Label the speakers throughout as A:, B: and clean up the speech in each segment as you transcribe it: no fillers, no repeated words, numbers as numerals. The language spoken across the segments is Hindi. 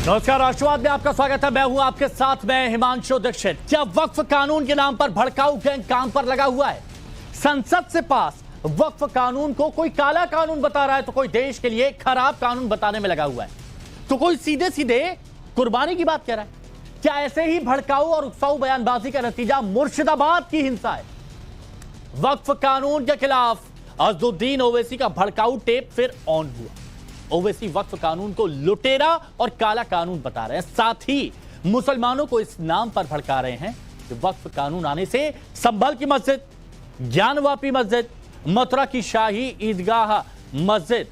A: नमस्कार, राष्ट्रवाद में आपका स्वागत है। मैं हूं आपके साथ में हिमांशु दीक्षित। क्या वक्फ कानून के नाम पर भड़काऊ गैंग काम पर लगा हुआ है? संसद से पास वक्फ कानून को कोई काला कानून बता रहा है तो कोई देश के लिए खराब कानून बताने में लगा हुआ है, तो कोई सीधे सीधे कुर्बानी की बात कह रहा है। क्या ऐसे ही भड़काऊ और उकसाऊ बयानबाजी का नतीजा मुर्शिदाबाद की हिंसा है? वक्फ कानून के खिलाफ अज़दुद्दीन ओवैसी का भड़काऊ टेप फिर ऑन हुआ। ओवैसी वक्फ कानून को लुटेरा और काला कानून बता रहे हैं, साथ ही मुसलमानों को इस नाम पर भड़का रहे हैं कि वक्फ कानून आने से संभल की मस्जिद, ज्ञानवापी मस्जिद, मथुरा की शाही ईदगाह मस्जिद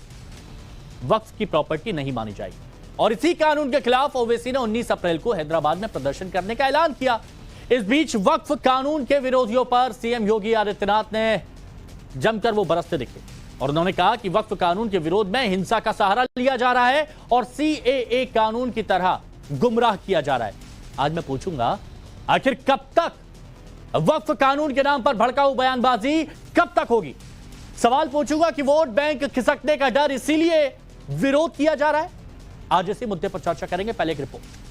A: वक्फ की प्रॉपर्टी नहीं मानी जाएगी। और इसी कानून के खिलाफ ओवैसी ने 19 अप्रैल को हैदराबाद में प्रदर्शन करने का ऐलान किया। इस बीच वक्फ कानून के विरोधियों पर सीएम योगी आदित्यनाथ ने जमकर वो बरसते दिखे और उन्होंने कहा कि वक्फ कानून के विरोध में हिंसा का सहारा लिया जा रहा है और सीएए कानून की तरह गुमराह किया जा रहा है। आज मैं पूछूंगा, आखिर कब तक वक्फ कानून के नाम पर भड़काऊ बयानबाजी कब तक होगी? सवाल पूछूंगा कि वोट बैंक खिसकने का डर इसीलिए विरोध किया जा रहा है। आज इसी मुद्दे पर चर्चा करेंगे। पहले एक रिपोर्ट।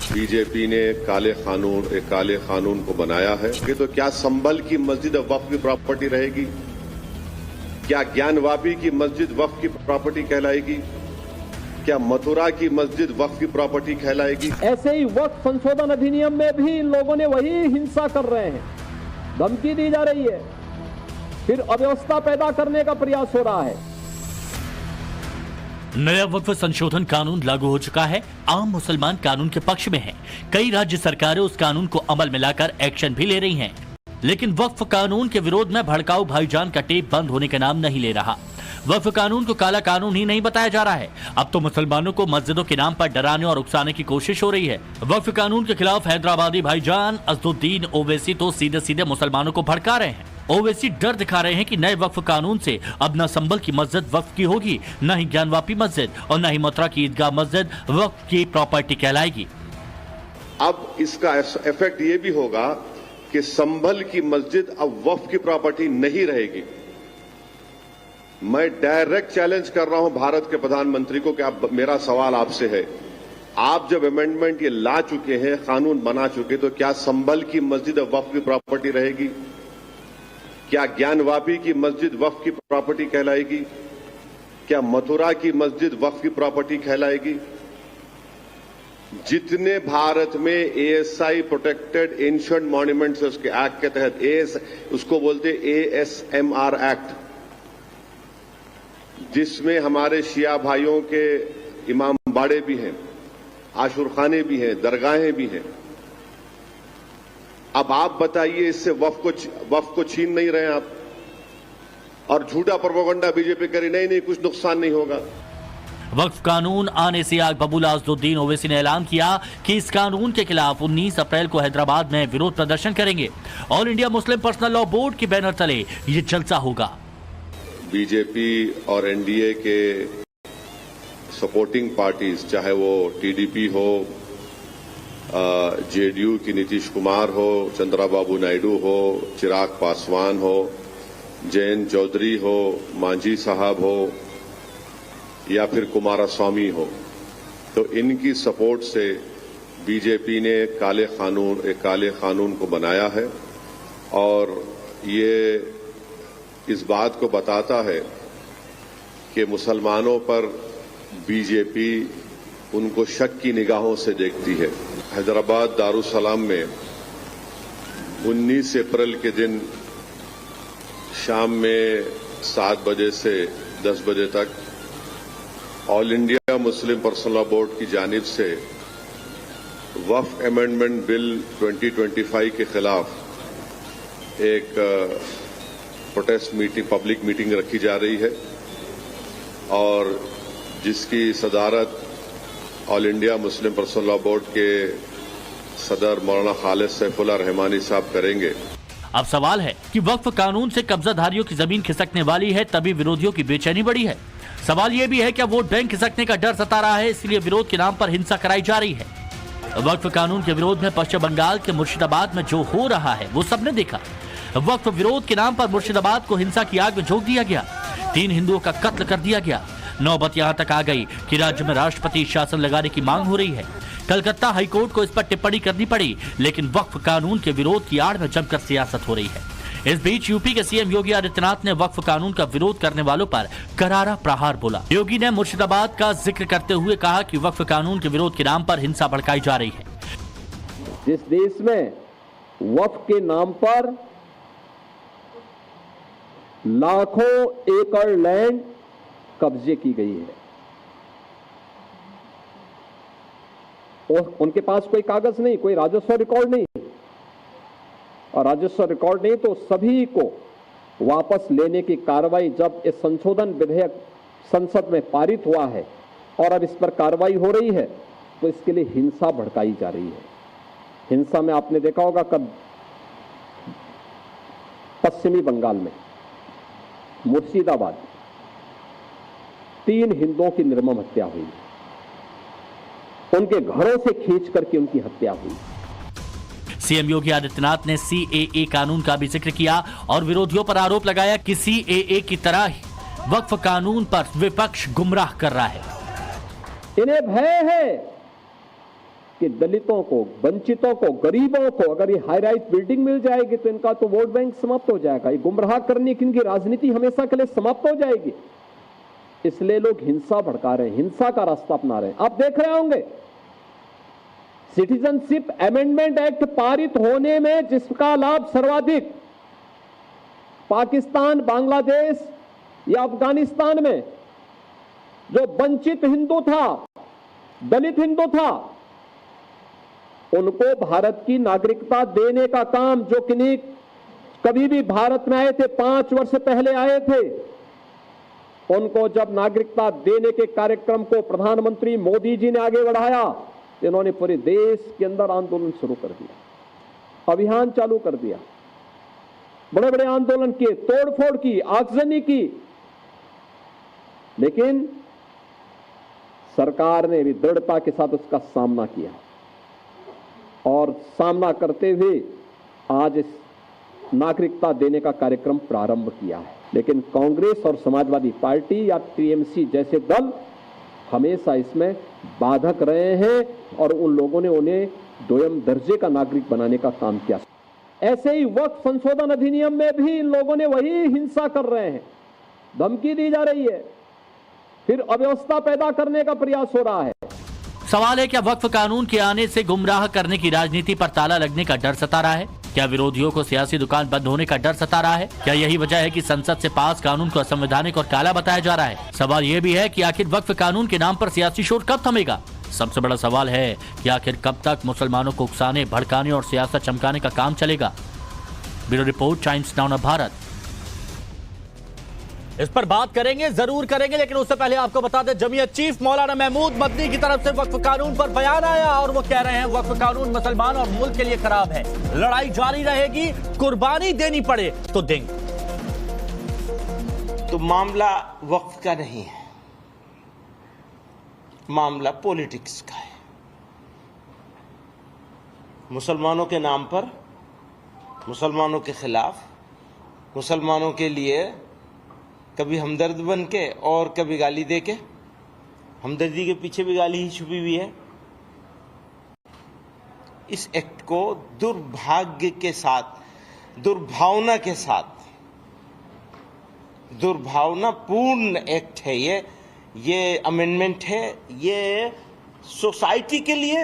B: बीजेपी ने एक काले कानून को बनाया है कि तो क्या संभल की मस्जिद वक्फ की प्रॉपर्टी रहेगी? क्या ज्ञानवापी की मस्जिद वक्फ की प्रॉपर्टी कहलाएगी? क्या मथुरा की मस्जिद वक्फ की प्रॉपर्टी कहलाएगी?
C: ऐसे ही वक्फ संशोधन अधिनियम में भी इन लोगों ने वही हिंसा कर रहे हैं, धमकी दी जा रही है, फिर अव्यवस्था पैदा करने का प्रयास हो रहा है।
D: नया वक्फ संशोधन कानून लागू हो चुका है। आम मुसलमान कानून के पक्ष में हैं। कई राज्य सरकारें उस कानून को अमल में लाकर एक्शन भी ले रही हैं। लेकिन वक्फ कानून के विरोध में भड़काऊ भाईजान का टेप बंद होने का नाम नहीं ले रहा। वक्फ कानून को काला कानून ही नहीं बताया जा रहा है, अब तो मुसलमानों को मस्जिदों के नाम पर डराने और उकसाने की कोशिश हो रही है। वक्फ कानून के खिलाफ हैदराबादी भाईजान अज़दुद्दीन ओवैसी तो सीधे सीधे मुसलमानों को भड़का रहे हैं। ओवैसी डर दिखा रहे हैं कि नए वक्फ कानून से अब न संभल की मस्जिद वक्फ की होगी, न ही ज्ञानवापी मस्जिद और न ही मथुरा की ईदगाह मस्जिद वक्फ की प्रॉपर्टी कहलाएगी।
B: अब इसका इफेक्ट ये भी होगा कि संभल की मस्जिद अब वक्फ की प्रॉपर्टी नहीं रहेगी। मैं डायरेक्ट चैलेंज कर रहा हूं भारत के प्रधानमंत्री को कि अब मेरा सवाल आपसे है, आप जब अमेंडमेंट ये ला चुके हैं, कानून बना चुके, तो क्या संभल की मस्जिद अब वक्फ की प्रॉपर्टी रहेगी? क्या ज्ञानवापी की मस्जिद वक्फ की प्रॉपर्टी कहलाएगी? क्या मथुरा की मस्जिद वक्फ की प्रॉपर्टी कहलाएगी? जितने भारत में एएसआई प्रोटेक्टेड एंशिएंट मॉन्यूमेंट्स उसके एक्ट के तहत उसको बोलते एएसएमआर एक्ट, जिसमें हमारे शिया भाइयों के इमाम बाड़े भी हैं, आशुरखाने भी हैं, दरगाहें भी हैं। अब आप बताइए, इससे वक्फ को छीन नहीं रहे आप? और झूठा प्रोपेगेंडा बीजेपी करी, नहीं कुछ नुकसान नहीं होगा।
D: वक्फ कानून आने से आग बबूला अज़दुद्दीन ओवैसी ने ऐलान किया कि इस कानून के खिलाफ 19 अप्रैल को हैदराबाद में विरोध प्रदर्शन करेंगे। All India Muslim personal law board के बैनर तले ये जलसा होगा।
B: बीजेपी और एनडीए के सपोर्टिंग पार्टीज, चाहे वो टीडीपी हो, जेडीयू की नीतीश कुमार हो, चंद्राबाबू नायडू हो, चिराग पासवान हो, जयंत चौधरी हो, मांझी साहब हो या फिर कुमारस्वामी हो, तो इनकी सपोर्ट से बीजेपी ने एक काले कानून को बनाया है। और ये इस बात को बताता है कि मुसलमानों पर बीजेपी उनको शक की निगाहों से देखती है। हैदराबाद दारुसलाम में 19 अप्रैल के दिन शाम में 7 बजे से 10 बजे तक all India Muslim personal law board की जानिब से वक्फ अमेंडमेंट बिल 2025 के खिलाफ एक प्रोटेस्ट मीटिंग, पब्लिक मीटिंग रखी जा रही है और जिसकी सदारत all India Muslim personal law board के सदर मौलाना खालिद सैफुल्लाह रहमानी साहब करेंगे।
D: अब सवाल है कि वक्फ कानून से कब्जाधारियों की जमीन खिसकने वाली है, तभी विरोधियों की बेचैनी बढ़ी है। सवाल यह भी है क्या वोट बैंक खिसकने का डर सता रहा है, इसलिए विरोध के नाम पर हिंसा कराई जा रही है। वक्फ कानून के विरोध में पश्चिम बंगाल के मुर्शिदाबाद में जो हो रहा है वो सबने देखा। वक्फ विरोध के नाम पर मुर्शिदाबाद को हिंसा की आग में झोंक दिया गया। 3 हिंदुओं का कत्ल कर दिया गया। नौबत यहां तक आ गई कि राज्य में राष्ट्रपति शासन लगाने की मांग हो रही है। कलकत्ता हाईकोर्ट को इस पर टिप्पणी करनी पड़ी, लेकिन वक्फ कानून के विरोध की आड़ में जमकर सियासत हो रही है। इस बीच यूपी के सीएम योगी आदित्यनाथ ने वक्फ कानून का विरोध करने वालों पर करारा प्रहार बोला। योगी ने मुर्शिदाबाद का जिक्र करते हुए कहा कि वक्फ कानून के विरोध के नाम पर हिंसा भड़काई जा रही है।
C: जिस देश में वक्फ के नाम पर लाखों एकड़ लैंड कब्जे की गई है और उनके पास कोई कागज नहीं, कोई राजस्व रिकॉर्ड नहीं, और राजस्व रिकॉर्ड नहीं तो सभी को वापस लेने की कार्रवाई जब इस संशोधन विधेयक संसद में पारित हुआ है और अब इस पर कार्रवाई हो रही है तो इसके लिए हिंसा भड़काई जा रही है। हिंसा में आपने देखा होगा कब पश्चिमी बंगाल में मुर्शिदाबाद 3 हिंदुओं की निर्मम हत्या हुई, उनके घरों से खींच करके उनकी हत्या हुई।
D: सीएम योगी आदित्यनाथ ने सीएए कानून का भी जिक्र किया और विरोधियों पर आरोप लगाया कि सीएए की तरह ही वक्फ कानून पर विपक्ष गुमराह कर रहा है।
C: इन्हें भय है कि दलितों को, वंचितों को, गरीबों को अगर ये हाई राइज बिल्डिंग मिल जाएगी तो इनका तो वोट बैंक समाप्त हो जाएगा। ये गुमराह करने की इनकी राजनीति हमेशा के लिए समाप्त हो जाएगी। इसलिए लोग हिंसा भड़का रहे हैं, हिंसा का रास्ता अपना रहे हैं। आप देख रहे होंगे सिटीजनशिप अमेंडमेंट एक्ट पारित होने में जिसका लाभ सर्वाधिक पाकिस्तान, बांग्लादेश या अफगानिस्तान में जो वंचित हिंदू था, दलित हिंदू था, उनको भारत की नागरिकता देने का काम, जो किन्हीं कभी भी भारत में आए थे, 5 वर्ष पहले आए थे, उनको जब नागरिकता देने के कार्यक्रम को प्रधानमंत्री मोदी जी ने आगे बढ़ाया, इन्होंने पूरे देश के अंदर आंदोलन शुरू कर दिया, अभियान चालू कर दिया, बड़े बड़े आंदोलन किए, तोड़फोड़ की, आगजनी की, लेकिन सरकार ने भी दृढ़ता के साथ उसका सामना किया और सामना करते हुए आज इस नागरिकता देने का कार्यक्रम प्रारंभ किया है। लेकिन कांग्रेस और समाजवादी पार्टी या टीएमसी जैसे दल हमेशा इसमें बाधक रहे हैं और उन लोगों ने उन्हें दोयम दर्जे का नागरिक बनाने का काम किया। ऐसे ही वक्फ संशोधन अधिनियम में भी इन लोगों ने वही हिंसा कर रहे हैं, धमकी दी जा रही है, फिर अव्यवस्था पैदा करने का प्रयास हो रहा है।
D: सवाल है, क्या वक्फ कानून के आने से गुमराह करने की राजनीति पर ताला लगने का डर सता रहा है? क्या विरोधियों को सियासी दुकान बंद होने का डर सता रहा है? क्या यही वजह है कि संसद से पास कानून को असंवैधानिक और काला बताया जा रहा है? सवाल ये भी है कि आखिर वक्फ कानून के नाम पर सियासी शोर कब थमेगा? सबसे बड़ा सवाल है कि आखिर कब तक मुसलमानों को उकसाने, भड़काने और सियासत चमकाने का काम चलेगा? Bureau report, times now Bharat.
A: इस पर बात करेंगे, जरूर करेंगे, लेकिन उससे पहले आपको बता दें, जमीयत चीफ मौलाना महमूद मदनी की तरफ से वक्फ कानून पर बयान आया और वो कह रहे हैं वक्फ कानून मुसलमान और मुल्क के लिए खराब है, लड़ाई जारी रहेगी, कुर्बानी देनी पड़े तो देंगे।
E: तो मामला वक्फ का नहीं है, मामला पॉलिटिक्स का है। मुसलमानों के नाम पर, मुसलमानों के खिलाफ, मुसलमानों के लिए कभी हमदर्द बन के और कभी गाली दे के, हमदर्दी के पीछे भी गाली ही छुपी हुई है। इस एक्ट को दुर्भाग्य के साथ, दुर्भावना के साथ, दुर्भावनापूर्ण एक्ट है ये अमेंडमेंट है। ये सोसाइटी के लिए,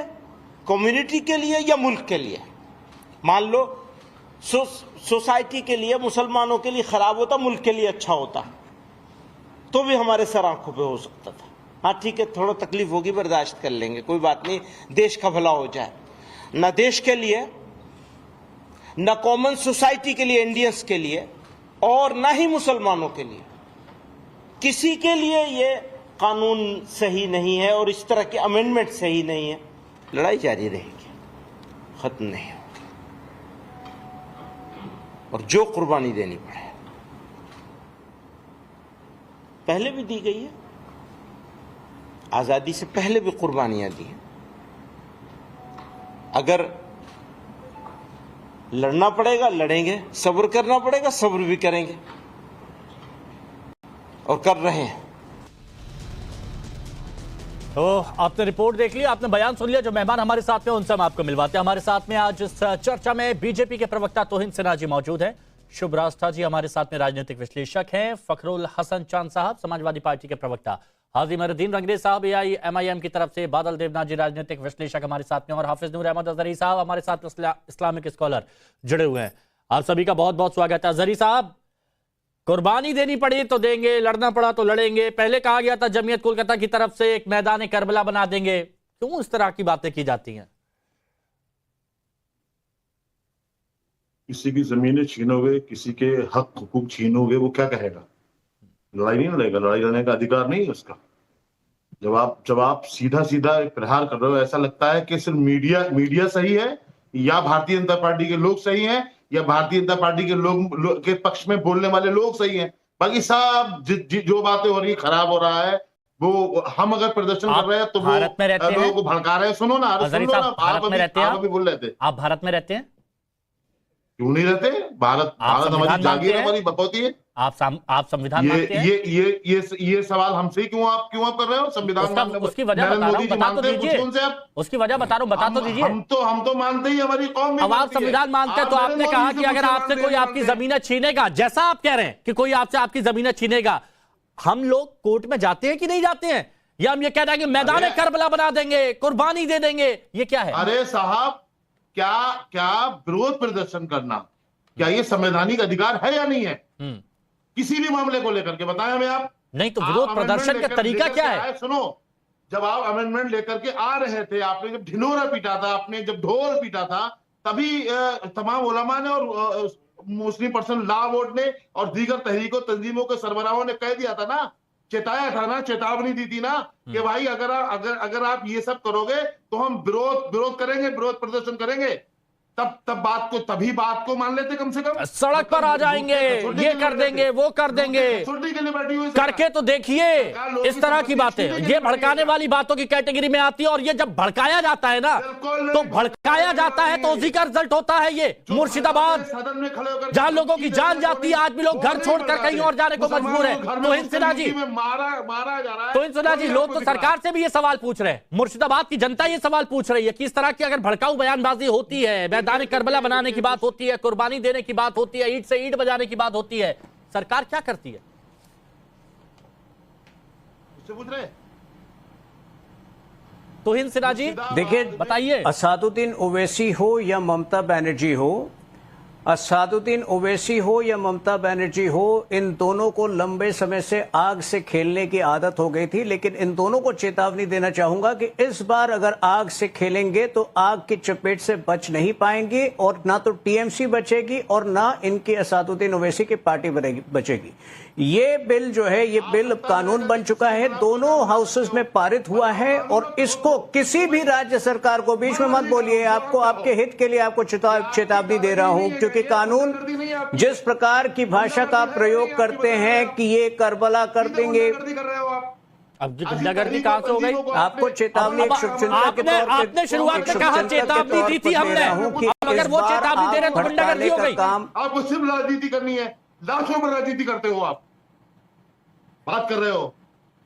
E: कम्युनिटी के लिए या मुल्क के लिए, मान लो सोसाइटी के लिए, मुसलमानों के लिए खराब होता, मुल्क के लिए अच्छा होता तो भी हमारे सर आंखों पे हो सकता था। हाँ ठीक है, थोड़ा तकलीफ होगी, बर्दाश्त कर लेंगे, कोई बात नहीं, देश का भला हो जाए। न देश के लिए, न कॉमन सोसाइटी के लिए, इंडियंस के लिए, और न ही मुसलमानों के लिए, किसी के लिए ये कानून सही नहीं है और इस तरह के अमेंडमेंट सही नहीं है। लड़ाई जारी रहेगी, खत्म नहीं होगी, और जो कुर्बानी देनी पड़े, पहले भी दी गई है, आजादी से पहले भी कुर्बानियां दी हैं, अगर लड़ना पड़ेगा लड़ेंगे, सब्र करना पड़ेगा सब्र भी करेंगे और कर रहे हैं।
A: तो आपने रिपोर्ट देख ली, आपने बयान सुन लिया। जो मेहमान हमारे साथ में उनसे हम आपको मिलवाते हैं। हमारे साथ में आज इस चर्चा में बीजेपी के प्रवक्ता तौहीन सिन्हा जी मौजूद हैं, शुभ रास्ता जी हमारे साथ में राजनीतिक विश्लेषक हैं, फखरुल हसन चांद साहब समाजवादी पार्टी के प्रवक्ता, हाजी मरुद्दीन रंगरेज साहब AIMIM की तरफ से, बादल देवनाथ जी राजनीतिक विश्लेषक हमारे साथ में, और हाफिज नूर अहमद अजहरी साहब हमारे साथ इस्लामिक स्कॉलर जुड़े हुए हैं। आप सभी का बहुत बहुत स्वागत है। अजहरी साहब, कुर्बानी देनी पड़ी तो देंगे, लड़ना पड़ा तो लड़ेंगे, पहले कहा गया था जमीयत कोलकाता की तरफ से एक मैदान करबला बना देंगे, क्यों इस तरह की बातें की जाती हैं?
F: किसी की जमीनें छीनोगे, किसी के हक हुकूक छीनोगे, वो क्या कहेगा? लड़ाई नहीं लड़ेगा, लड़ाई लड़ने का अधिकार नहीं है उसका। जब आप सीधा सीधा प्रहार कर रहे हो, ऐसा लगता है कि सिर्फ मीडिया सही है या भारतीय जनता पार्टी के लोग सही हैं या भारतीय जनता पार्टी के लोग के पक्ष में बोलने वाले लोग सही हैं, बाकी सब जो बातें हो रही है खराब हो रहा है। वो हम अगर प्रदर्शन कर रहे हैं तो वो लोगों को भड़का रहे हैं। सुनो ना,
A: आप
F: अभी बोल रहे थे,
A: आप भारत में रहते हैं,
F: क्यों नहीं रहते? भारत हमारी जागीर है, हमारी बकौती है। आप
A: संविधान मानते हैं?
F: ये सवाल हमसे ही क्यों आप कर रहे हो? संविधान
A: उसकी वजह बता रहा हूं, बता तो दीजिए। उसकी वजह बता रहा हूं, बता तो दीजिए।
F: हम तो मानते ही, हमारी कौम भी।
A: अब आप संविधान मानते हैं तो आपने कहा कि अगर आपसे कोई आपकी जमीनें छीनेगा, जैसा आप कह रहे हैं कि कोई आपसे आपकी जमीनें छीनेगा, हम लोग कोर्ट में जाते हैं कि नहीं जाते हैं? या हम ये कह रहे हैं कि मैदान करबला बना देंगे, कुर्बानी दे देंगे, ये क्या है?
F: अरे साहब, क्या विरोध प्रदर्शन करना क्या ये संवैधानिक अधिकार है या नहीं है? किसी भी मामले को लेकर के बताएं हमें आप।
A: नहीं तो विरोध प्रदर्शन का तरीका क्या है?
F: सुनो, जब आप अमेंडमेंट लेकर के आ रहे थे, आपने जब ढिंढोरा पीटा था, आपने जब ढोल पीटा था, तभी तमाम उलमा ने और मुस्लिम पर्सन लॉ बोर्ड ने और दीगर तहरीकों तंजीमों के सरबराहों ने कह दिया था ना, चेताया था ना, चेतावनी दी थी ना कि भाई अगर आप ये सब करोगे तो हम विरोध करेंगे, विरोध प्रदर्शन करेंगे। तभी बात को मान लेते, कम से कम
A: सड़क पर आ जाएंगे, ये कर देंगे, वो कर देंगे, करके तो देखिए। इस तरह की बातें ये भड़काने वाली बातों की कैटेगरी में आती है। और ये जब भड़काया जाता है ना, तो भड़काया जाता है तो उसी का रिजल्ट होता है ये मुर्शिदाबाद, जहां लोगों की जान जाती है, आज भी लोग घर छोड़कर कहीं और जाने को मजबूर है। तौहीन सिन्हा जी, तौहीन सिन्हा जी, लोग तो सरकार से भी ये सवाल पूछ रहे हैं, मुर्शिदाबाद की जनता ये सवाल पूछ रही है कि इस तरह की अगर भड़काऊ बयानबाजी होती है, मैदान करबला बनाने की बात होती है, कुर्बानी देने की बात होती है, ईंट से ईंट बजाने की बात होती है, सरकार क्या करती है?
F: पूछ रहे
A: तौहीन सिन्हा जी,
G: देखिए
A: बताइए।
G: असादुद्दीन ओवैसी हो या ममता बनर्जी हो, असादुद्दीन ओवैसी हो या ममता बनर्जी हो, इन दोनों को लंबे समय से आग से खेलने की आदत हो गई थी। लेकिन इन दोनों को चेतावनी देना चाहूंगा कि इस बार अगर आग से खेलेंगे तो आग की चपेट से बच नहीं पाएंगे, और ना तो टीएमसी बचेगी और ना इनकी असादुद्दीन ओवैसी की पार्टी बचेगी। ये बिल जो है, ये बिल कानून बन चुका है, दोनों हाउसेस में पारित हुआ है, और इसको किसी भी राज्य सरकार को बीच में मत बोलिए। आपको आपके हित के लिए आपको चेतावनी दे रहा हूं, क्योंकि कानून जिस प्रकार की भाषा का प्रयोग करते हैं कि ये करबला कर देंगे,
A: अब गुंडागर्दी कहां से हो गई?
G: आपको चेतावनी एक शुभचिंतक के तौर पे,
A: आपने शुरुआत में कहा चेतावनी दी थी हमने, अगर वो चेतावनी दे रहे तो गुंडागर्दी हो गई।
F: आपको सिर्फ राजनीति करनी है, लाशों पर राजनीति करते हो, आप बात कर रहे हो।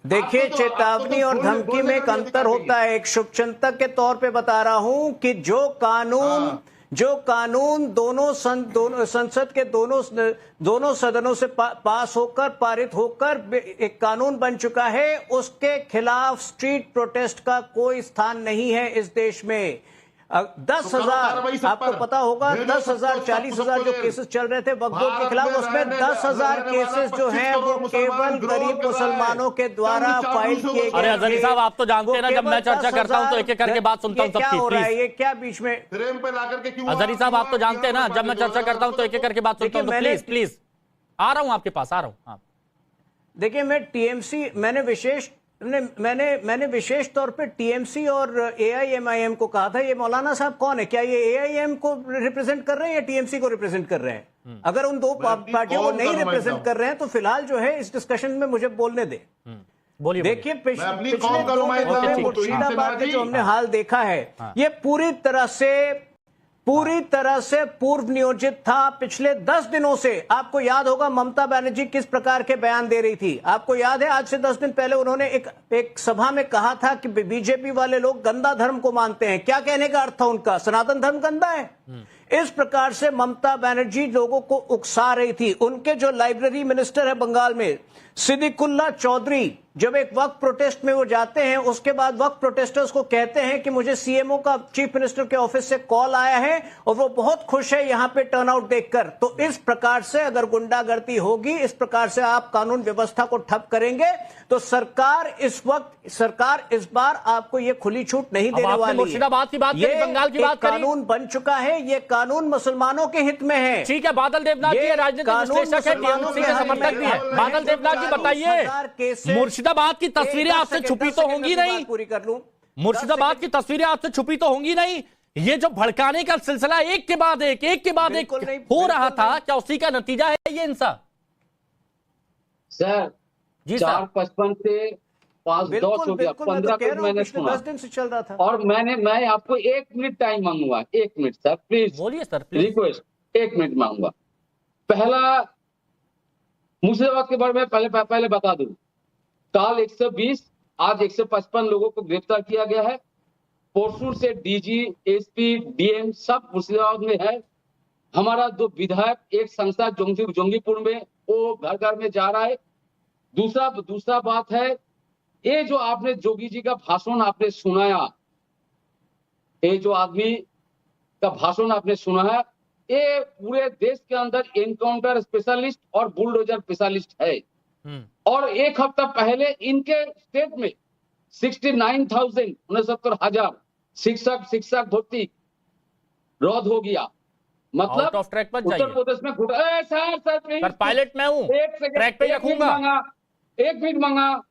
G: देखिए, चेतावनी और धमकी में एक अंतर होता है। एक शुभचिंतक के तौर पे बता रहा हूं कि जो कानून दोनों संसद के दोनों सदनों से पास होकर, पारित होकर एक कानून बन चुका है, उसके खिलाफ स्ट्रीट प्रोटेस्ट का कोई स्थान नहीं है इस देश में। 10,000 आपको पता होगा, 10,000 40,000 जो केसेस चल रहे थे वक्फ बोर्ड के खिलाफ, उसमें 10,000 केसेस जो हैं वो केवल गरीब मुसलमानों के द्वारा फाइल किए गए।
A: अरे अजहरी साहब, आप तो जानते हैं ना, जब मैं चर्चा करता हूं तो एक एक करके बात सुनता हूं सबकी।
G: क्या हो रहा है ये? क्या बीच में
F: फ्रेम पे लाकर के क्यों?
A: अजहरी साहब, आप तो जानते हैं ना, जब मैं चर्चा करता हूं तो एक एक करके बात सुनता हूं। प्लीज प्लीज, आ रहा हूं आपके पास, आ रहा हूं।
G: देखिए, मैं टीएमसी मैंने विशेष तौर पे टीएमसी और AIMIM को कहा था, ये मौलाना साहब कौन है? क्या ये AIM को रिप्रेजेंट कर रहे हैं या टीएमसी को रिप्रेजेंट कर रहे हैं? अगर उन दो पार्टियों को नहीं रिप्रेजेंट कर रहे हैं तो फिलहाल जो है इस डिस्कशन में मुझे बोलने दे।
A: बोलिए
G: देखिए
F: मैं अपनी कौम का नुमाइंदा हूं, तो इनसे
G: मुर्शिदाबाद में जो
F: नाराजी।
G: हमने हाल देखा है ये पूरी तरह से पूर्व नियोजित था। पिछले 10 दिनों से आपको याद होगा ममता बनर्जी किस प्रकार के बयान दे रही थी। आपको याद है आज से 10 दिन पहले उन्होंने एक सभा में कहा था कि बीजेपी वाले लोग गंदा धर्म को मानते हैं। क्या कहने का अर्थ था उनका? सनातन धर्म गंदा है। इस प्रकार से ममता बनर्जी लोगों को उकसा रही थी। उनके जो लाइब्रेरी मिनिस्टर है बंगाल में सिद्दीकुल्ला चौधरी, जब एक वक्फ प्रोटेस्ट में वो जाते हैं उसके बाद वक्फ प्रोटेस्टर्स को कहते हैं कि मुझे सीएमओ का, चीफ मिनिस्टर के ऑफिस से कॉल आया है और वो बहुत खुश है यहां पे टर्नआउट देखकर। तो इस प्रकार से अगर गुंडागर्दी होगी, इस प्रकार से आप कानून व्यवस्था को ठप करेंगे तो सरकार इस बार आपको ये खुली छूट नहीं देने वाली।
A: मुर्शिदाबाद की बात करी, बंगाल की बात करी,
G: कानून बन चुका है। ये कानून मुसलमानों के हित में है।
A: ठीक है, बादल देवनाथ जी राजनीतिक विश्लेषक है, टीएमसी के समर्थक भी है। बादल देवनाथ जी बताइए, मुर्शिदाबाद की तस्वीरें आपसे छुपी तो होंगी नहीं?
G: पूरी कर लूं।
A: मुर्शिदाबाद की तस्वीरें आपसे छुपी तो होंगी नहीं? ये जो भड़काने का सिलसिला एक के बाद एक हो रहा था, क्या उसी का नतीजा है ये इंसान?
H: सर
A: जी
H: 4:55 से 5:10 हो गया, 15 मिनट मैंने सुना
G: 10 दिन से चल रहा था।
H: और मैं आपको 1 मिनट टाइम मांगूंगा। 1 मिनट सर, प्लीज।
A: बोलिए सर, प्लीज।
H: रिक्वेस्ट, 1 मिनट मांगूंगा। पहला मुर्शिदाबाद के बारे में पहले बता दूं, कल 120, आज 155 लोगों को गिरफ्तार किया गया है। परसों से डीजी, एसपी, डीएम सब मुर्शिदाबाद में है। हमारा 2 विधायक, एक संस्था जोंगीपुर में, वो घर घर में जा रहा है। दूसरा बात है, ये जो आपने जोगी जी का भाषण आपने सुनाया, ये जो आदमी का भाषण आपने सुना है, ये पूरे देश के अंदर एनकाउंटर स्पेशलिस्ट और बुलडोजर स्पेशलिस्ट है। और एक हफ्ता पहले इनके स्टेट में 69,000 शिक्षक भर्ती रद्द हो गया। मतलब
A: आउट ऑफ ट्रैक पर
H: उत्तर प्रदेश में
A: सर पायलट मैं हूं, ट्रैक पे रखूंगा।
H: 1 मिनट मांगा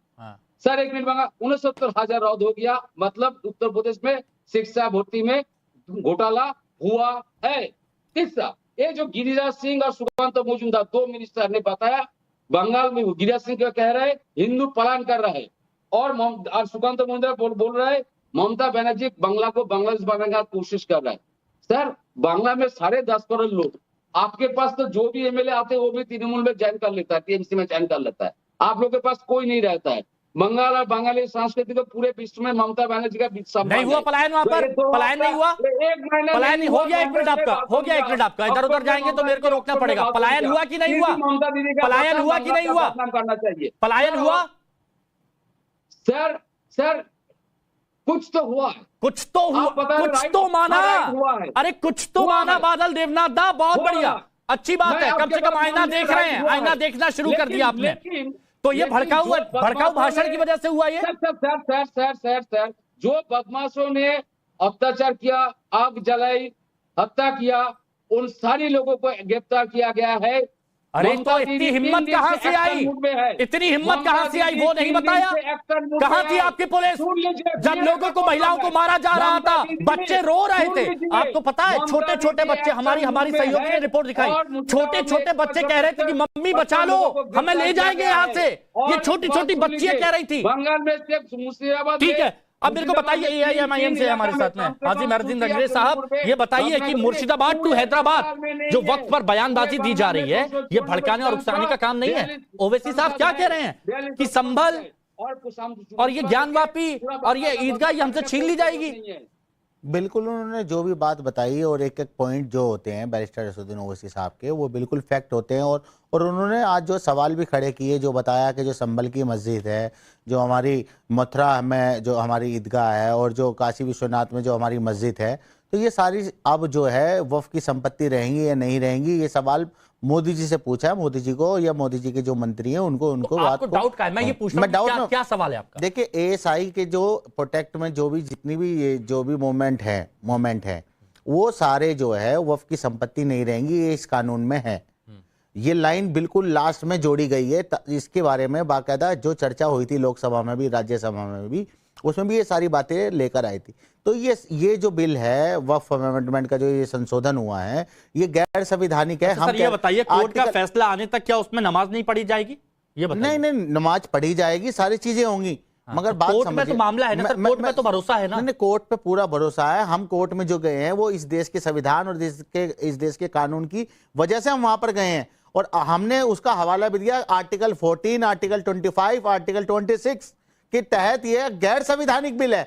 H: सर, 1 मिनट मांगा। 69,000 रद्द हो गया। मतलब उत्तर प्रदेश में शिक्षा भर्ती में घोटाला हुआ है। तीसरा, ये जो गिरिराज सिंह और सुकांत मजूमदार 2 मिनिस्टर ने बताया, बंगाल में गिरिराज सिंह क्या कह रहे हैं, हिंदू पलायन कर रहे हैं, और सुकांत मजूमदार बोल रहे हैं ममता बनर्जी बांग्ला को बांग्लादेश बनाने की कोशिश कर रहा है। सर बांग्ला में 10.5 करोड़ लोग, आपके पास तो जो भी एमएलए आते हैं वो भी तृणमूल में ज्वाइन कर लेता है, टीएमसी में ज्वाइन कर लेता है। आप लोगों के पास कोई नहीं रहता है। बंगाल और बंगाली संस्कृति को पूरे विश्व में ममता बनर्जी का
A: नहीं हुआ पलायन, वहां पर पलायन नहीं हुआ। पलायन नहीं हो गया। 1 मिनट आपका हो गया, 1 मिनट आपका। इधर उधर जाएंगे तो मेरे को रोकना पड़ेगा। पलायन हुआ कि नहीं हुआ? पलायन हुआ कि नहीं हुआ?
H: करना चाहिए।
A: पलायन हुआ
H: सर कुछ तो हुआ है,
A: कुछ तो हुआ, कुछ तो माना। अरे कुछ तो माना बादल देवनाथ दा, बहुत बढ़िया, अच्छी बात है। कम से कम आईना देख रहे हैं, आईना देखना शुरू कर दिया आपने। तो ये भड़काऊ भाषण की वजह से हुआ ये?
H: सर जो बदमाशों ने अत्याचार किया, आग जलाई, हत्या किया, उन सारी लोगों को गिरफ्तार किया गया है।
A: अरे तो इतनी हिम्मत कहां से आई? इतनी हिम्मत कहां से आई वो नहीं बताया? कहां थी आपकी पुलिस जब लोगों को, महिलाओं को मारा जा रहा था, बच्चे रो रहे थे? आपको पता है छोटे छोटे बच्चे, हमारी सहयोगी ने रिपोर्ट दिखाई, छोटे छोटे बच्चे कह रहे थे कि मम्मी बचा लो, हमें ले जाएंगे यहाँ से। ये छोटी छोटी बच्चियां कह रही थी।
H: बंगाल में मुर्शिदाबाद।
A: ठीक है, अब मेरे को बताइए, एआईएमआईएम से हमारे साथ में हाजी महरुद्दीन रंगरेज साहब, ये बताइए कि मुर्शिदाबाद टू हैदराबाद जो वक्त पर बयानबाजी दी जा रही है, ये भड़काने और उकसाने का काम नहीं है? ओवैसी साहब क्या कह रहे हैं कि संभल और ये ज्ञानवापी और ये ईदगाह ये हमसे छीन ली जाएगी?
I: बिल्कुल, उन्होंने जो भी बात बताई और एक एक पॉइंट जो होते हैं बैरिस्टर असदुद्दीन ओवैसी साहब के, वो बिल्कुल फैक्ट होते हैं। और उन्होंने आज जो सवाल भी खड़े किए, जो बताया कि जो संभल की मस्जिद है, जो हमारी मथुरा में जो हमारी ईदगाह है, और जो काशी विश्वनाथ में जो हमारी मस्जिद है, तो ये सारी अब जो है वक्फ की संपत्ति रहेंगी या नहीं रहेंगी, ये सवाल मोदी जी से पूछा है। मोदी जी को या मोदी जी के जो मंत्री हैं उनको बात को
A: डाउट का है। मैं ये पूछ रहा हूं, क्या सवाल है आपका?
I: देखिए, एएसआई के जो प्रोटेक्ट में जो भी जितनी भी ये जो भी मोमेंट है वो सारे जो है वक्फ की संपत्ति नहीं रहेंगी, ये इस कानून में है। ये लाइन बिल्कुल लास्ट में जोड़ी गई है। इसके बारे में बाकायदा जो चर्चा हुई थी लोकसभा में भी, राज्यसभा में भी, उसमें भी ये सारी बातें लेकर आई थी। तो ये जो बिल है वक्फ अमेंडमेंट का जो ये संशोधन हुआ है, ये गैर संवैधानिक है।
A: हम ये बताइए, कोर्ट का फैसला आने तक क्या उसमें नमाज नहीं पढ़ी जाएगी? ये बताइए।
I: नहीं, नमाज पढ़ी जाएगी, सारी चीजें होंगी, मगर बात
A: कोर्ट में तो मामला है ना सर, कोर्ट में तो भरोसा है ना।
I: नहीं, कोर्ट पे पूरा भरोसा है। हम कोर्ट में जो गए हैं वो इस देश के संविधान और इस देश के कानून की वजह से हम वहां पर गए हैं, और हमने उसका हवाला भी दिया। आर्टिकल 14, आर्टिकल 25, आर्टिकल 26 के तहत ये गैर संवैधानिक बिल है,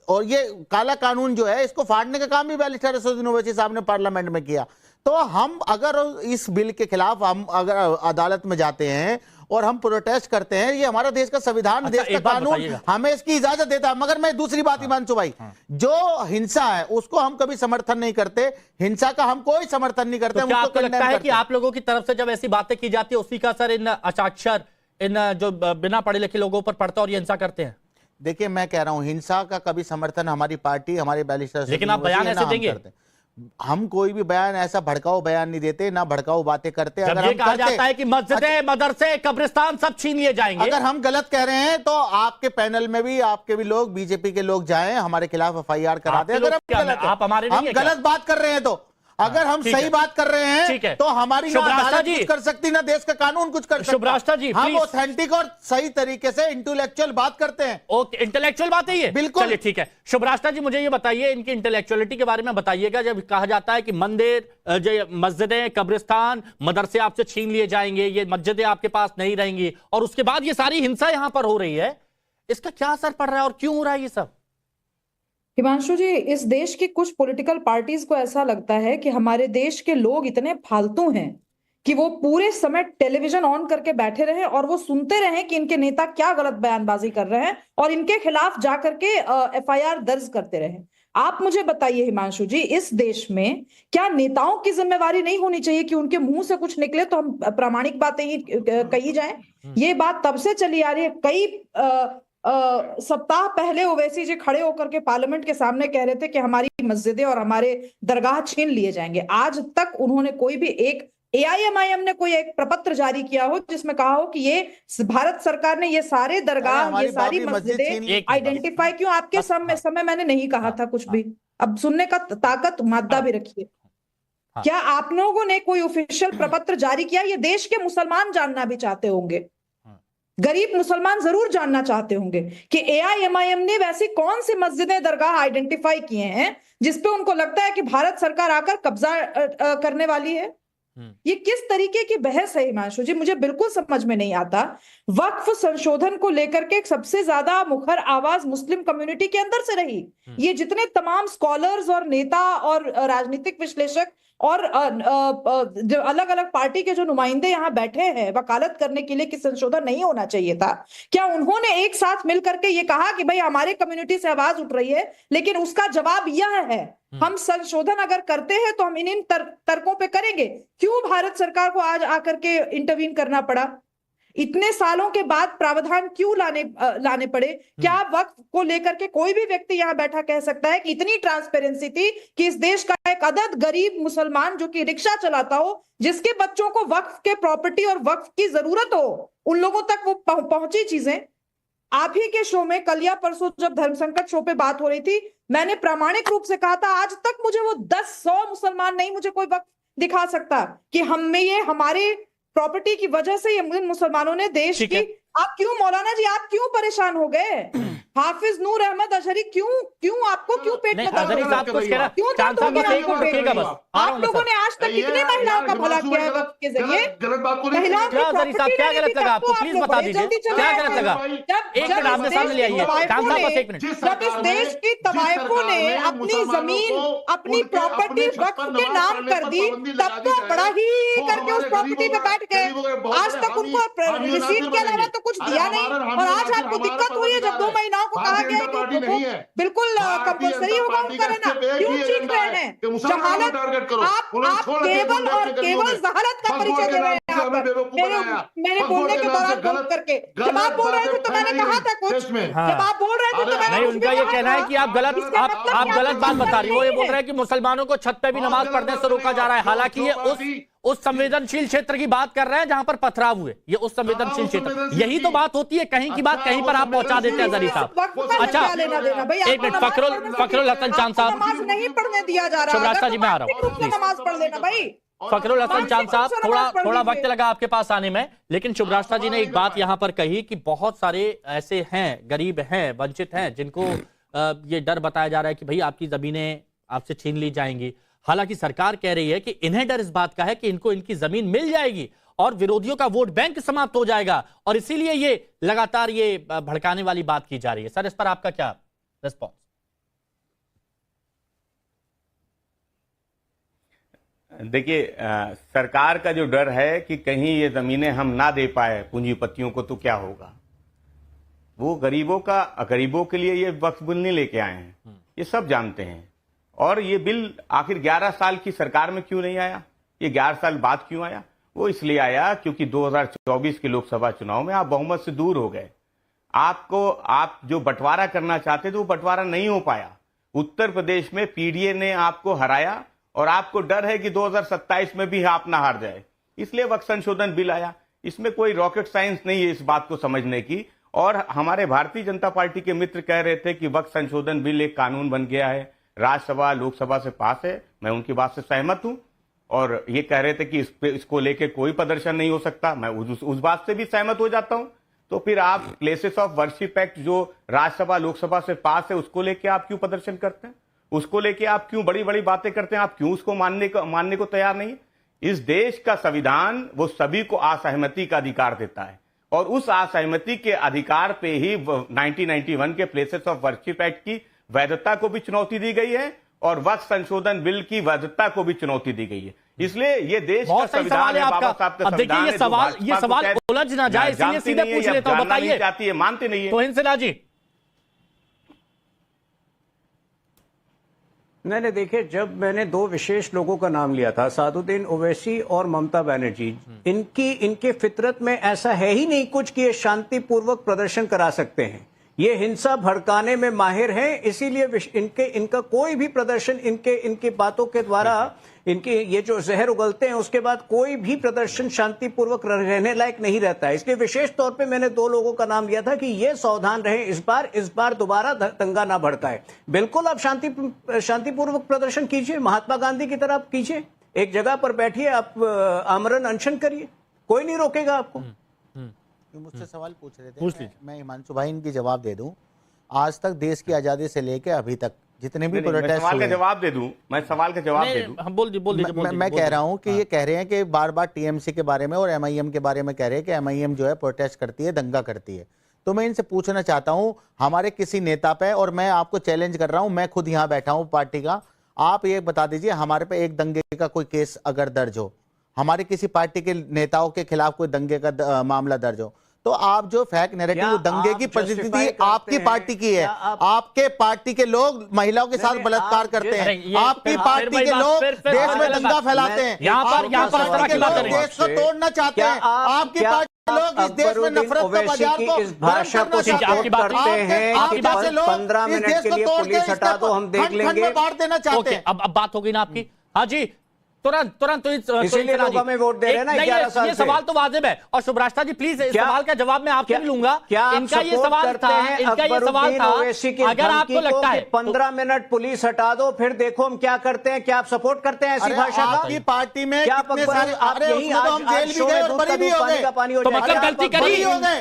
I: और ये काला कानून जो है इसको फाड़ने का काम भी बैरिस्टर असदुद्दीन ओवैसी साहब ने पार्लियामेंट में किया। तो हम अगर इस बिल के खिलाफ हम अगर अदालत में जाते हैं और हम प्रोटेस्ट करते हैं, ये हमारा देश का संविधान, देश का कानून हमें इसकी इजाजत देता है। मगर मैं दूसरी बात हिमांशु भाई, जो हिंसा है उसको हम कभी समर्थन नहीं करते, हिंसा का हम कोई समर्थन नहीं करते।
A: तो क्या आपको लगता है कि आप लोगों की तरफ से जब ऐसी बातें की जाती है उसी का असर इन अक्षर इन जो बिना पढ़े लिखे लोगों पर पड़ता है और ये हिंसा करते हैं?
I: देखिए, मैं कह रहा हूं हिंसा का कभी समर्थन हमारी पार्टी, हमारे बैरिस्टर,
A: लेकिन आप बयान ऐसे देंगे?
I: हम कोई भी बयान ऐसा भड़काऊ बयान नहीं देते, ना भड़काऊ बातें करते।
A: जब ये कहा जाता है कि मस्जिदें, मदरसे, कब्रिस्तान सब छीन लिए जाएंगे,
I: अगर हम गलत कह रहे हैं तो आपके पैनल में भी आपके भी लोग, बीजेपी के लोग जाएं, हमारे खिलाफ FIR करा दें। अगर
A: आप हमारे
I: हम गलत बात कर रहे हैं तो, अगर हम सही बात कर रहे हैं तो हमारी ना अदालत कुछ कर सकती, ना देश का कानून कुछ कर सकता।
A: शुभ्राष्टा जी,
I: हम ऑथेंटिक और सही तरीके से इंटेलेक्चुअल बात करते हैं।
A: ओके, इंटेलेक्चुअल बात है ये,
I: बिल्कुल।
A: चलिए ठीक है। शुभ्राष्टा जी, मुझे ये बताइए, इनकी इंटेलेक्चुअलिटी के बारे में बताइएगा। जब कहा जाता है कि मंदिर, जो मस्जिदें, कब्रिस्तान, मदरसे आपसे छीन लिए जाएंगे, ये मस्जिदें आपके पास नहीं रहेंगी, और उसके बाद ये सारी हिंसा यहां पर हो रही है, इसका क्या असर पड़ रहा है और क्यों हो रहा है ये सब?
J: हिमांशु जी, इस देश की कुछ पॉलिटिकल पार्टीज को ऐसा लगता है कि हमारे देश के लोग इतने फालतू हैं कि वो पूरे समय टेलीविजन ऑन करके बैठे रहे और वो सुनते रहे कि इनके नेता क्या गलत बयानबाजी कर रहे हैं और इनके खिलाफ जाकर के FIR दर्ज करते रहे। आप मुझे बताइए हिमांशु जी, इस देश में क्या नेताओं की जिम्मेवारी नहीं होनी चाहिए कि उनके मुंह से कुछ निकले तो हम प्रामाणिक बातें ही कही जाए? ये बात तब से चली आ रही है। कई सप्ताह पहले ओवैसी जी खड़े होकर के पार्लियामेंट के सामने कह रहे थे कि हमारी मस्जिदें और हमारे दरगाह छीन लिए जाएंगे। आज तक उन्होंने कोई भी एक AIMIM ने कोई एक प्रपत्र जारी किया हो जिसमें कहा हो कि ये भारत सरकार ने ये सारे दरगाह, ये सारी मस्जिदें आइडेंटिफाई क्यों? आपके समय मैंने नहीं कहा था कुछ भी। अब सुनने का ताकत मादा भी रखिए। क्या आप लोगों ने कोई ऑफिशियल प्रपत्र जारी किया? ये देश के मुसलमान जानना भी चाहते होंगे, गरीब मुसलमान जरूर जानना चाहते होंगे कि AIMIM ने वैसी कौन सी मस्जिदें, दरगाह आइडेंटिफाई किए हैं जिसपे उनको लगता है कि भारत सरकार आकर कब्जा करने वाली है। ये किस तरीके की बहस है हिमांशु जी? मुझे बिल्कुल समझ में नहीं आता। वक्फ संशोधन को लेकर के सबसे ज्यादा मुखर आवाज मुस्लिम कम्युनिटी के अंदर से रही। ये जितने तमाम स्कॉलर्स और नेता और राजनीतिक विश्लेषक और जो अलग अलग पार्टी के जो नुमाइंदे यहाँ बैठे हैं वकालत करने के लिए कि संशोधन नहीं होना चाहिए था, क्या उन्होंने एक साथ मिलकर के ये कहा कि भाई हमारे कम्युनिटी से आवाज उठ रही है, लेकिन उसका जवाब यह है हम संशोधन अगर करते हैं तो हम इन तर्कों पे करेंगे? क्यों भारत सरकार को आज आकर के इंटरवीन करना पड़ा? इतने सालों के बाद प्रावधान क्यों लाने पड़े? क्या वक्फ को लेकर के कोई भी व्यक्ति यहाँ बैठा कह सकता है कि इतनी ट्रांसपेरेंसी थी कि इस देश का एक अदद गरीब मुसलमान जो कि रिक्शा चलाता हो, जिसके बच्चों को वक्फ के प्रॉपर्टी और वक्फ की जरूरत हो, उन लोगों तक वो पहुंची चीजें? आप ही के शो में कल या परसों जब धर्म संकट शो पे बात हो रही थी, मैंने प्रामाणिक रूप से कहा था आज तक मुझे वो 10-100 मुसलमान नहीं मुझे कोई वक्फ दिखा सकता कि हम में ये हमारे प्रॉपर्टी की वजह से ये मुसलमानों ने देश की। आप क्यों मौलाना जी, आप क्यों परेशान हो गए? हाफिज नूर अहमद अशरी क्यों आपको क्यों पेट में दर्द हो रहा है? क्यों दर्द हो गया? आप लोगों ने आज तक कितने महिलाओं का भला किया है वक्त के जरिए? महिलाओं की प्रॉपर्टी
A: क्या गलत लगा आपको? प्लीज बता दीजिए क्या गलत लगा। एक मिनट आपने सामने ले आइए।
J: जब इस देश की तवायफों ने अपनी जमीन, अपनी प्रॉपर्टी वक्फ के नाम कर दी, तब तो बड़ा ही करके उस प्रॉपर्टी पे बैठ गए। आज तक उनको रिसीट के अलावा तो कुछ दिया नहीं, और आज आपको दिक्कत हो रही है जब 2 महिलाओं को कहा गया है कि बिल्कुल कंपल्सरी होगा उनका रहना। क्यों चीख रहे हैं? जहालत, आप केवल और केवल जहालत का परिचय दे रहे हैं यहाँ पर। मेरे बोलने के दौरान बोल करके जब आप बोल रहे थे तो मैंने कहा था कुछ, जब आप बोल रहे थे तो मैंने
A: उनका ये कहना है कि आप गलत बात बता रही हो। ये बोल रहे हैं कि मुसलमानों को छत पे भी नमाज पढ़ने से रोका जा रहा है, हालांकि ये उस संवेदनशील क्षेत्र की बात कर रहे हैं जहां पर पथराव हुए। ये उस संवेदनशील क्षेत्र, यही तो बात होती है। कहीं की बात कहीं पर आप पहुंचा देते हैं जरी साहब। अच्छा एक मिनट, फखरुल हसन चांद साहब,
J: नमाज नहीं पढ़ने दिया जा रहा है।
A: शुभ्राष्टा जी मैं आ रहा हूँ,
J: नमाज पढ़ लेना भाई।
A: फखरुल हसन चांद साहब,
J: कौन सा
A: थोड़ा
J: नमाज पढ़
A: थोड़ा
J: लीजिए?
A: वक्त लगा आपके पास आने में, लेकिन शुभराष्ट्र जी ने एक बात यहां पर कही कि बहुत सारे ऐसे हैं, गरीब हैं, वंचित हैं, जिनको ये डर बताया जा रहा है कि भाई आपकी जमीनें आपसे छीन ली जाएंगी। हालांकि सरकार कह रही है कि इन्हें डर इस बात का है कि इनको इनकी जमीन मिल जाएगी और विरोधियों का वोट बैंक समाप्त हो जाएगा, और इसीलिए ये लगातार ये भड़काने वाली बात की जा रही है। सर, इस पर आपका क्या रिस्पॉन्स?
K: देखिए, सरकार का जो डर है कि कहीं ये जमीनें हम ना दे पाए पूंजीपतियों को तो क्या होगा। वो गरीबों के लिए ये वक्फ बिल नहीं लेके आए हैं, ये सब जानते हैं। और ये बिल आखिर 11 साल की सरकार में क्यों नहीं आया, ये 11 साल बाद क्यों आया? वो इसलिए आया क्योंकि 2024 के लोकसभा चुनाव में आप बहुमत से दूर हो गए। आप जो बंटवारा करना चाहते थे वो बंटवारा नहीं हो पाया। उत्तर प्रदेश में पीडीए ने आपको हराया और आपको डर है कि 2027 में भी आप ना हार जाए, इसलिए वक्फ संशोधन बिल आया। इसमें कोई रॉकेट साइंस नहीं है इस बात को समझने की। और हमारे भारतीय जनता पार्टी के मित्र कह रहे थे कि वक्फ संशोधन बिल एक कानून बन गया है, राज्यसभा लोकसभा से पास है। मैं उनकी बात से सहमत हूं, और ये कह रहे थे कि इसको लेके कोई प्रदर्शन नहीं हो सकता, मैं उस बात से भी सहमत हो जाता हूं। तो फिर आप प्लेसेस ऑफ वर्शिप एक्ट जो राज्यसभा लोकसभा से पास है उसको लेके आप क्यों प्रदर्शन करते हैं? उसको लेके आप क्यों बड़ी बड़ी बातें करते हैं? आप क्यों उसको मानने को तैयार नहीं? इस देश का संविधान वो सभी को असहमति का अधिकार देता है, और उस असहमति के अधिकार पे ही 1991 के प्लेसेस ऑफ वर्शिप एक्ट की वैधता को भी चुनौती दी गई है और वक्फ संशोधन बिल की वैधता को भी चुनौती दी गई है। इसलिए ये देश का संविधान है, बाबा साहब का संविधान है।
A: ये सवाल उलझ ना जाए, इसलिए सीधे पूछ लेता हूं, बताइए।
K: चाहती है, मानते नहीं है।
A: तो हिंसला जी,
G: नहीं देखिए, जब मैंने दो विशेष लोगों का नाम लिया था, सादुद्दीन ओवैसी और ममता बनर्जी, इनके फितरत में ऐसा है ही नहीं कुछ कि ये शांतिपूर्वक प्रदर्शन करा सकते हैं। ये हिंसा भड़काने में माहिर हैं, इसीलिए इनका कोई भी प्रदर्शन इनके बातों के द्वारा, इनके ये जो जहर उगलते हैं उसके बाद कोई भी प्रदर्शन शांतिपूर्वक रहने लायक नहीं रहता है। इसलिए विशेष तौर पे मैंने दो लोगों का नाम लिया था कि ये सावधान रहे, इस बार दोबारा दंगा ना भड़काए। बिल्कुल आप शांतिपूर्वक प्रदर्शन कीजिए, महात्मा गांधी की तरह आप कीजिए, एक जगह पर बैठिए, आप आमरण अनशन करिए, कोई नहीं रोकेगा आपको।
I: मुझसे सवाल पूछ रहे थे, मैं हिमांशु भाई इनकी जवाब दे दूं। आज तक देश की आजादी से लेकर अभी तक जितने भी प्रोटेस्ट
K: सवाल का जवाब दे दूं, मैं सवाल का जवाब दे दूं।
A: हम बोल दीजिए।
I: मैं कह रहा हूं कि ये कह रहे हैं कि बार बार टीएमसी के बारे में और एमआईएम के बारे में कह रहे हैं कि एमआईएम जो है प्रोटेस्ट करती है, दंगा करती है। तो मैं इनसे पूछना चाहता हूं हमारे किसी नेता पे, और मैं आपको चैलेंज कर रहा हूं, मैं खुद यहां बैठा हूं पार्टी का, आप ये बता दीजिए हमारे पे एक दंगे का कोई केस अगर दर्ज हो, हमारे किसी पार्टी के नेताओं के खिलाफ कोई दंगे का मामला दर्ज हो, तो आप जो फैक्ट नैरेटिव दंगे की प्रतिनिधि आपकी पार्टी की है, आपके पार्टी के लोग महिलाओं के साथ बलात्कार करते हैं, आपकी पार्टी के लोग देश में दंगा फैलाते हैं, यहाँ पर देश को तोड़ना चाहते हैं, आपकी पार्टी के लोग इस देश में नफरत का बाजार को
G: इस भाषा को सपोर्ट करते हैं कि 15 मिनट के लिए पुलिस हटा दो, हम देख लेंगे।
I: बांट देना चाहते हैं।
A: अब बात हो गई ना आपकी। हाँ जी, तुरंत
G: इसीलिए लोग हमें वोट दे रहे हैं ना 11 साल से।
A: ये सवाल तो वाजिब है, और शुभराष्ट्र जी प्लीज इस सवाल का जवाब मैं आपसे भी लूंगा। इनका ये सवाल था, अगर आपको लगता है
G: 15 मिनट पुलिस हटा दो, फिर देखो हम क्या करते हैं, क्या आप सपोर्ट करते हैं ऐसी भाषा का?
I: आपकी पार्टी में
G: क्या
I: कितने सारे, अरे उसमें तो हम जेल भी गए और बरी भी हो गए,
A: तो मतलब गलती करी,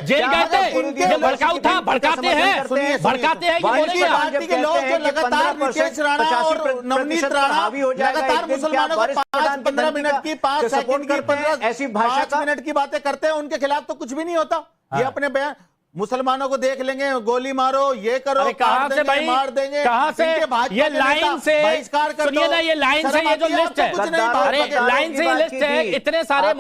A: जेल गए थे, ये भड़काऊ था, भड़काते हैं,
I: पार्टी के लोग जो लगातार रितेश राणा और नवनीत राणा लगातार मुसलमानों को 15 मिनट की 5 सेकंड की 15
G: ऐसी भाषा
I: 5 मिनट की बातें करते हैं, उनके खिलाफ तो कुछ भी नहीं होता। ये अपने बयान, मुसलमानों को देख लेंगे, गोली मारो, ये करो,
A: कहां से भाई,
I: मार देंगे,
A: कहां से ये लाइन से,
I: बहिष्कार कर दो।
A: सुनिए ना, ये लाइन से ये जो लिस्ट है, अरे लाइन से ये लिस्ट है, इतने सारे